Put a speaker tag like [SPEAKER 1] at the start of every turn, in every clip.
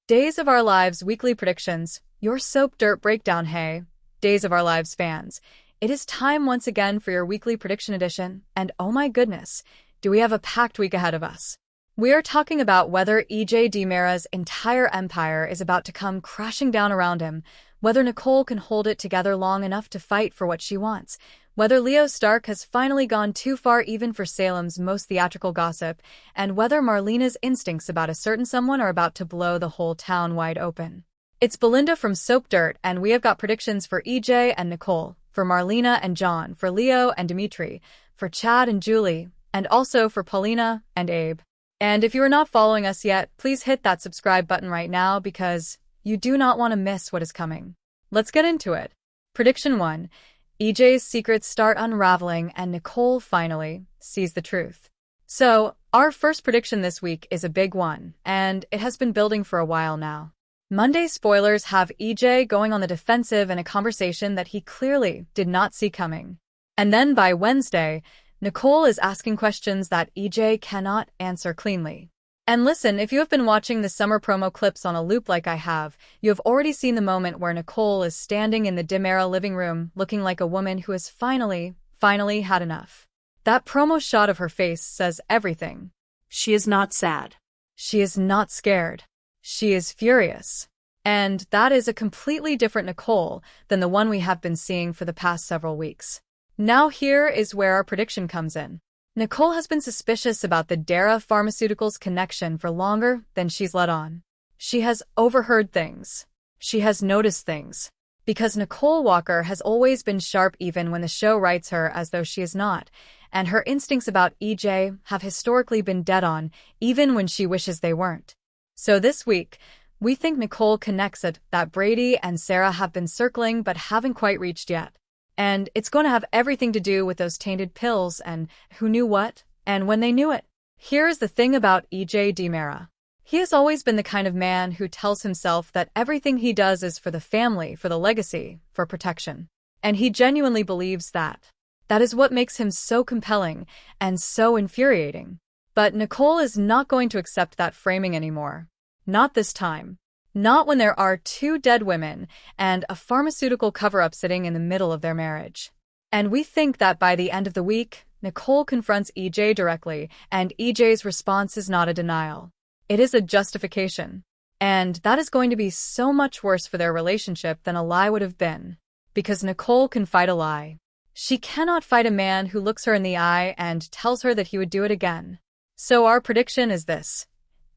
[SPEAKER 1] Days of Our Lives Weekly Predictions, your soap dirt breakdown. Hey, Days of Our Lives fans. It is time once again for your weekly prediction edition, and oh my goodness, do we have a packed week ahead of us. We are talking about whether EJ DiMera's entire empire is about to come crashing down around him, whether Nicole can hold it together long enough to fight for what she wants, whether Leo Stark has finally gone too far even for Salem's most theatrical gossip, and whether Marlena's instincts about a certain someone are about to blow the whole town wide open. It's Belinda from Soap Dirt, and we have got predictions for EJ and Nicole, for Marlena and John, for Leo and Dimitri, for Chad and Julie, and also for Paulina and Abe. And if you are not following us yet, please hit that subscribe button right now because you do not want to miss what is coming. Let's get into it. Prediction 1. EJ's secrets start unraveling and Nicole finally sees the truth. So, our first prediction this week is a big one, and it has been building for a while now. Monday spoilers have EJ going on the defensive in a conversation that he clearly did not see coming. And then by Wednesday, Nicole is asking questions that EJ cannot answer cleanly. And listen, if you have been watching the summer promo clips on a loop like I have, you have already seen the moment where Nicole is standing in the DiMera living room looking like a woman who has finally had enough. That promo shot of her face says everything.
[SPEAKER 2] She is not sad.
[SPEAKER 1] She is not scared. She is furious. And that is a completely different Nicole than the one we have been seeing for the past several weeks. Now here is where our prediction comes in. Nicole has been suspicious about the Dara Pharmaceuticals connection for longer than she's let on. She has overheard things. She has noticed things. Because Nicole Walker has always been sharp even when the show writes her as though she is not, and her instincts about EJ have historically been dead on, even when she wishes they weren't. So this week, we think Nicole connects it that Brady and Sarah have been circling but haven't quite reached yet. And it's going to have everything to do with those tainted pills and who knew what, and when they knew it. Here's the thing about EJ DiMera. He has always been the kind of man who tells himself that everything he does is for the family, for the legacy, for protection. And he genuinely believes that. That is what makes him so compelling and so infuriating. But Nicole is not going to accept that framing anymore. Not this time. Not when there are two dead women and a pharmaceutical cover-up sitting in the middle of their marriage. And we think that by the end of the week, Nicole confronts EJ directly, and EJ's response is not a denial. It is a justification. And that is going to be so much worse for their relationship than a lie would have been. Because Nicole can fight a lie. She cannot fight a man who looks her in the eye and tells her that he would do it again. So our prediction is this.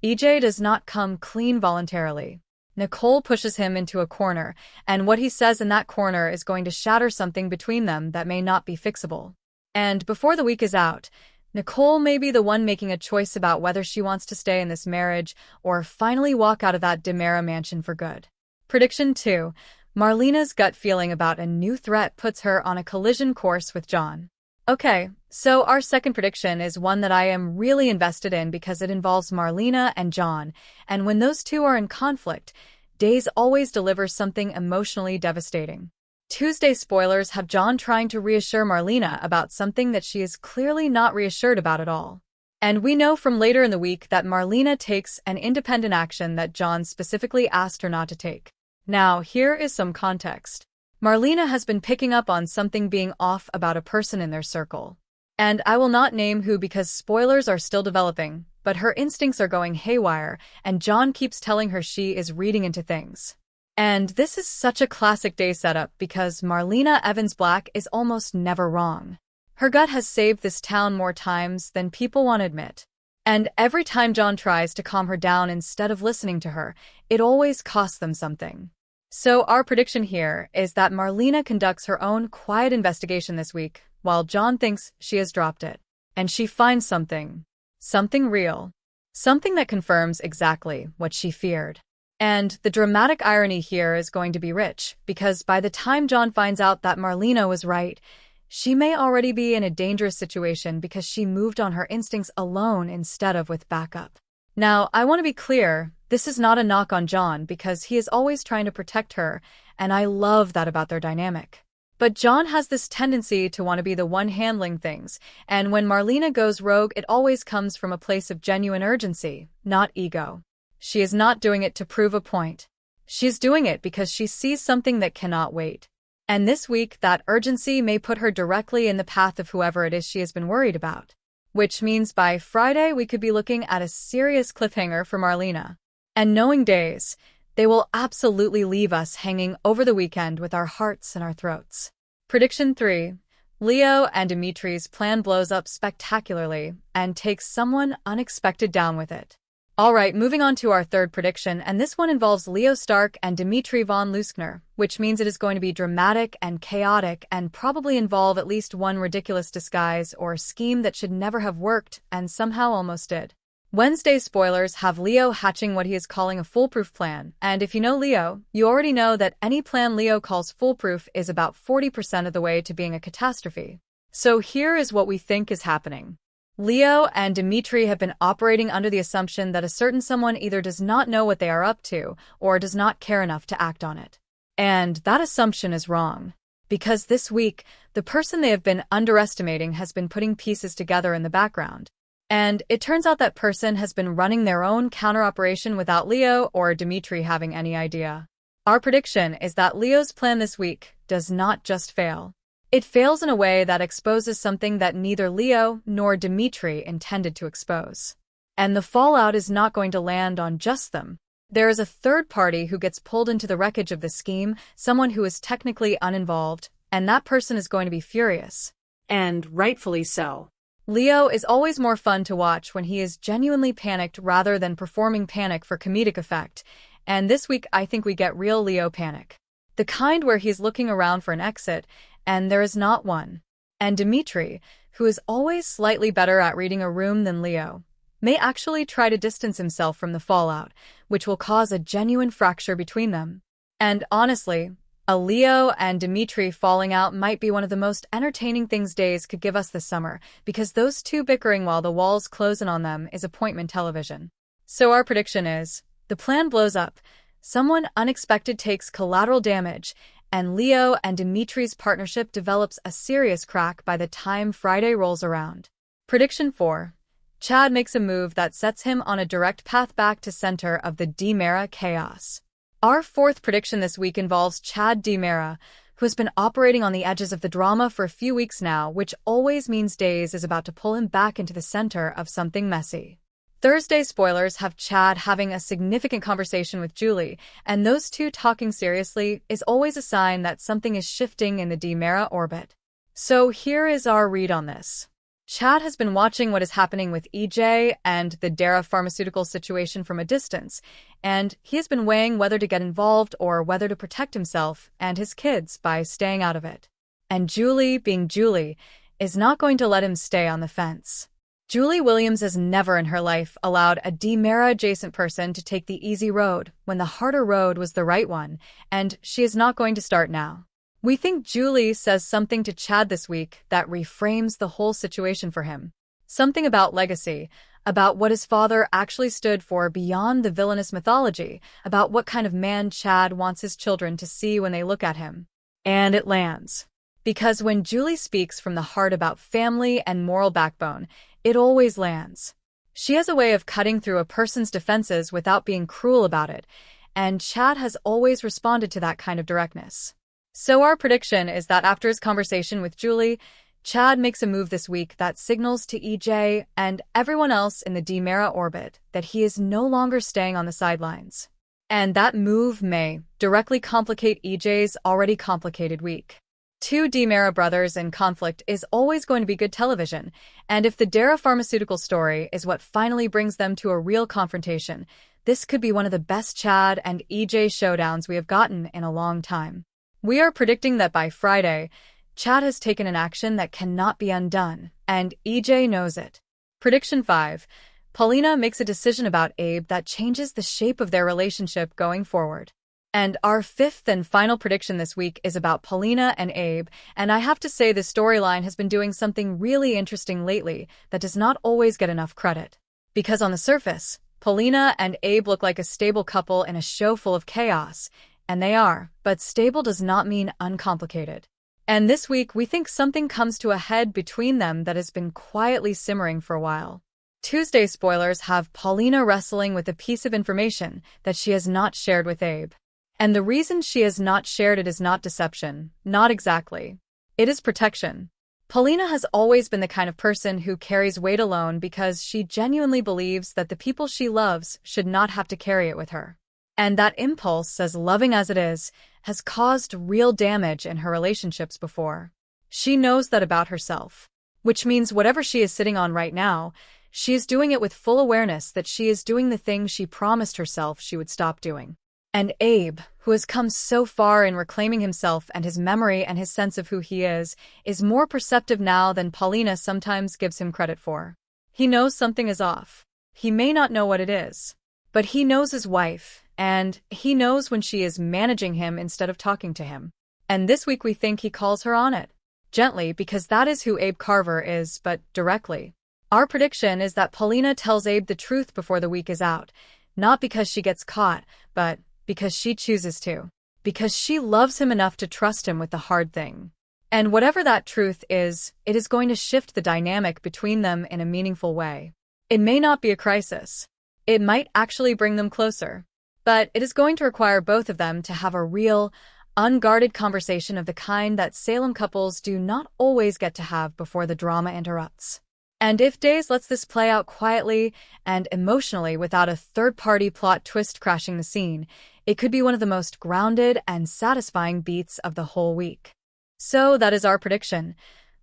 [SPEAKER 1] EJ does not come clean voluntarily. Nicole pushes him into a corner, and what he says in that corner is going to shatter something between them that may not be fixable. And before the week is out, Nicole may be the one making a choice about whether she wants to stay in this marriage or finally walk out of that DiMera mansion for good. Prediction 2. Marlena's gut feeling about a new threat puts her on a collision course with John. Okay, so our second prediction is one that I am really invested in because it involves Marlena and John, and when those two are in conflict, Days always delivers something emotionally devastating. Tuesday spoilers have John trying to reassure Marlena about something that she is clearly not reassured about at all. And we know from later in the week that Marlena takes an independent action that John specifically asked her not to take. Now, here is some context. Marlena has been picking up on something being off about a person in their circle. And I will not name who because spoilers are still developing, but her instincts are going haywire, and John keeps telling her she is reading into things. And this is such a classic Day setup because Marlena Evans Black is almost never wrong. Her gut has saved this town more times than people want to admit. And every time John tries to calm her down instead of listening to her, it always costs them something. So our prediction here is that Marlena conducts her own quiet investigation this week, while John thinks she has dropped it. And she finds something real. Something that confirms exactly what she feared. And the dramatic irony here is going to be rich, because by the time John finds out that Marlena was right, she may already be in a dangerous situation because she moved on her instincts alone instead of with backup. Now, I want to be clear, this is not a knock on John because he is always trying to protect her, and I love that about their dynamic. But John has this tendency to want to be the one handling things, and when Marlena goes rogue, it always comes from a place of genuine urgency, not ego. She is not doing it to prove a point. She's doing it because she sees something that cannot wait. And this week, that urgency may put her directly in the path of whoever it is she has been worried about. Which means by Friday, we could be looking at a serious cliffhanger for Marlena. And knowing days, they will absolutely leave us hanging over the weekend with our hearts in our throats. Prediction 3. Leo and Dimitri's plan blows up spectacularly and takes someone unexpected down with it. Alright, moving on to our third prediction, and this one involves Leo Stark and Dimitri von Leuschner, which means it is going to be dramatic and chaotic and probably involve at least one ridiculous disguise or scheme that should never have worked and somehow almost did. Wednesday's spoilers have Leo hatching what he is calling a foolproof plan, and if you know Leo, you already know that any plan Leo calls foolproof is about 40% of the way to being a catastrophe. So here is what we think is happening. Leo and Dimitri have been operating under the assumption that a certain someone either does not know what they are up to or does not care enough to act on it. And that assumption is wrong. Because this week, the person they have been underestimating has been putting pieces together in the background. And it turns out that person has been running their own counter-operation without Leo or Dimitri having any idea. Our prediction is that Leo's plan this week does not just fail. It fails in a way that exposes something that neither Leo nor Dimitri intended to expose. And the fallout is not going to land on just them. There is a third party who gets pulled into the wreckage of the scheme, someone who is technically uninvolved, and that person is going to be furious. And rightfully so. Leo is always more fun to watch when he is genuinely panicked rather than performing panic for comedic effect, and this week I think we get real Leo panic. The kind where he's looking around for an exit, and there is not one. And Dimitri, who is always slightly better at reading a room than Leo, may actually try to distance himself from the fallout, which will cause a genuine fracture between them. And honestly, a Leo and Dimitri falling out might be one of the most entertaining things days could give us this summer, because those two bickering while the walls close in on them is appointment television. So our prediction is, the plan blows up, someone unexpected takes collateral damage, and Leo and Dimitri's partnership develops a serious crack by the time Friday rolls around. Prediction 4. Chad makes a move that sets him on a direct path back to center of the DiMera chaos. Our fourth prediction this week involves Chad DiMera, who has been operating on the edges of the drama for a few weeks now, which always means Days is about to pull him back into the center of something messy. Thursday spoilers have Chad having a significant conversation with Julie, and those two talking seriously is always a sign that something is shifting in the DiMera orbit. So here is our read on this. Chad has been watching what is happening with EJ and the Dara pharmaceutical situation from a distance, and he has been weighing whether to get involved or whether to protect himself and his kids by staying out of it. And Julie, being Julie, is not going to let him stay on the fence. Julie Williams has never in her life allowed a DiMera-adjacent person to take the easy road when the harder road was the right one, and she is not going to start now. We think Julie says something to Chad this week that reframes the whole situation for him. Something about legacy, about what his father actually stood for beyond the villainous mythology, about what kind of man Chad wants his children to see when they look at him. And it lands. Because when Julie speaks from the heart about family and moral backbone, it always lands. She has a way of cutting through a person's defenses without being cruel about it, and Chad has always responded to that kind of directness. So our prediction is that after his conversation with Julie, Chad makes a move this week that signals to EJ and everyone else in the DiMera orbit that he is no longer staying on the sidelines. And that move may directly complicate EJ's already complicated week. Two DiMera brothers in conflict is always going to be good television, and if the Dara pharmaceutical story is what finally brings them to a real confrontation, this could be one of the best Chad and EJ showdowns we have gotten in a long time. We are predicting that by Friday, Chad has taken an action that cannot be undone, and EJ knows it. Prediction 5. Paulina makes a decision about Abe that changes the shape of their relationship going forward. And our fifth and final prediction this week is about Paulina and Abe, and I have to say this storyline has been doing something really interesting lately that does not always get enough credit. Because on the surface, Paulina and Abe look like a stable couple in a show full of chaos, and they are, but stable does not mean uncomplicated. And this week we think something comes to a head between them that has been quietly simmering for a while. Tuesday spoilers have Paulina wrestling with a piece of information that she has not shared with Abe. And the reason she has not shared it is not deception, not exactly. It is protection. Paulina has always been the kind of person who carries weight alone because she genuinely believes that the people she loves should not have to carry it with her. And that impulse, as loving as it is, has caused real damage in her relationships before. She knows that about herself, which means whatever she is sitting on right now, she is doing it with full awareness that she is doing the thing she promised herself she would stop doing. And Abe, who has come so far in reclaiming himself and his memory and his sense of who he is more perceptive now than Paulina sometimes gives him credit for. He knows something is off. He may not know what it is, but he knows his wife, and he knows when she is managing him instead of talking to him. And this week we think he calls her on it. Gently, because that is who Abe Carver is, but directly. Our prediction is that Paulina tells Abe the truth before the week is out, not because she gets caught, but because she chooses to. Because she loves him enough to trust him with the hard thing. And whatever that truth is, it is going to shift the dynamic between them in a meaningful way. It may not be a crisis. It might actually bring them closer. But it is going to require both of them to have a real, unguarded conversation of the kind that Salem couples do not always get to have before the drama interrupts. And if Days lets this play out quietly and emotionally without a third-party plot twist crashing the scene, it could be one of the most grounded and satisfying beats of the whole week. So that is our prediction.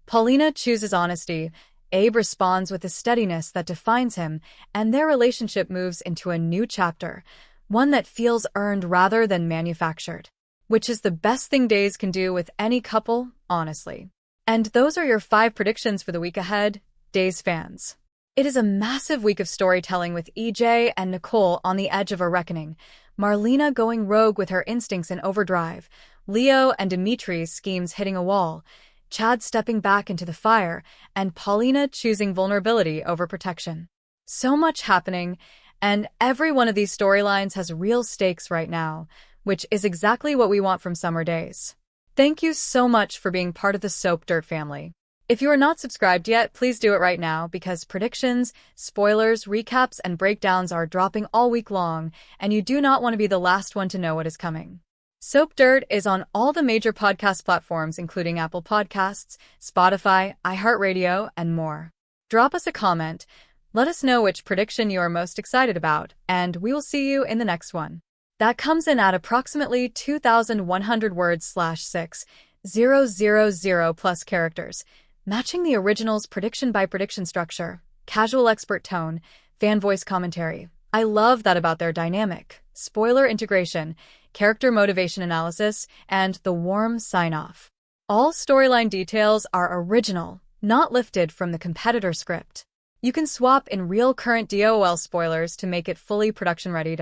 [SPEAKER 1] Paulina chooses honesty, Abe responds with a steadiness that defines him, and their relationship moves into a new chapter, one that feels earned rather than manufactured. Which is the best thing Days can do with any couple, honestly. And those are your 5 predictions for the week ahead, Days fans. It is a massive week of storytelling with EJ and Nicole on the edge of a reckoning, Marlena going rogue with her instincts in overdrive, Leo and Dimitri's schemes hitting a wall, Chad stepping back into the fire, and Paulina choosing vulnerability over protection. So much happening, and every one of these storylines has real stakes right now, which is exactly what we want from Summer Days. Thank you so much for being part of the Soap Dirt family. If you are not subscribed yet, please do it right now because predictions, spoilers, recaps, and breakdowns are dropping all week long, and you do not want to be the last one to know what is coming. Soap Dirt is on all the major podcast platforms including Apple Podcasts, Spotify, iHeartRadio, and more. Drop us a comment, let us know which prediction you are most excited about, and we will see you in the next one. That comes in at approximately 2,100 words /6,000 plus characters, matching the original's prediction-by-prediction structure, casual expert tone, fan voice commentary. I love that about their dynamic, spoiler integration, character motivation analysis, and the warm sign-off. All storyline details are original, not lifted from the competitor script. You can swap in real current DOOL spoilers to make it fully production-ready.